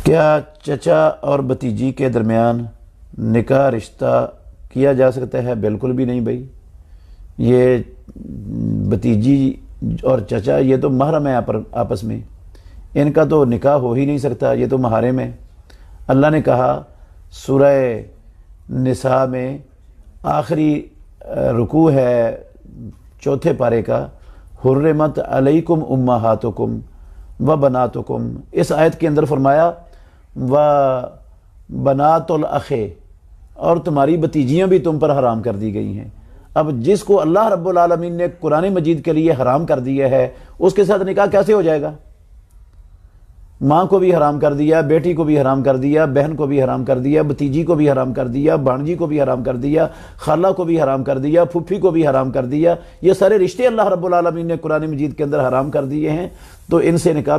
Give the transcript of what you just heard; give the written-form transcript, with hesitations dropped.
کیا چچا اور بھتیجی کے درمیان نکاح رشتہ کیا جا سکتا ہے؟ بالکل بھی نہیں بھائی، یہ بھتیجی اور چچا یہ تو محرم ہے آپس میں، ان کا تو نکاح ہو ہی نہیں سکتا، یہ تو محارم ہے۔ اللہ نے کہا سورہ نساء میں آخری رکوع ہے چوتھے پارے کا، حرمت علیکم امہاتکم و بناتکم، اس آیت کے اندر فرمایا و بنات الاخ، اور تمہاری بھتیجیاں بھی تم پر حرام کر دی گئی ہیں۔ اب جس کو اللہ رب العالمین نے قرآن مجید کے لیے حرام کر دیا ہے اس کے ساتھ نکاح کیسے ہو جائے گا؟ ماں کو بھی حرام کر دیا، بیٹی کو بھی حرام کر دیا، بہن کو بھی حرام کر دیا، بھتیجی کو بھی حرام کر دیا، بھانجی کو بھی حرام کر دیا، خالہ کو بھی حرام کر دیا، پھپھی کو بھی حرام کر دیا۔ یہ سارے رشتے اللہ رب العالمین نے قرآن مجید کے اندر حرام کر دیے ہیں، تو ان سے نکاح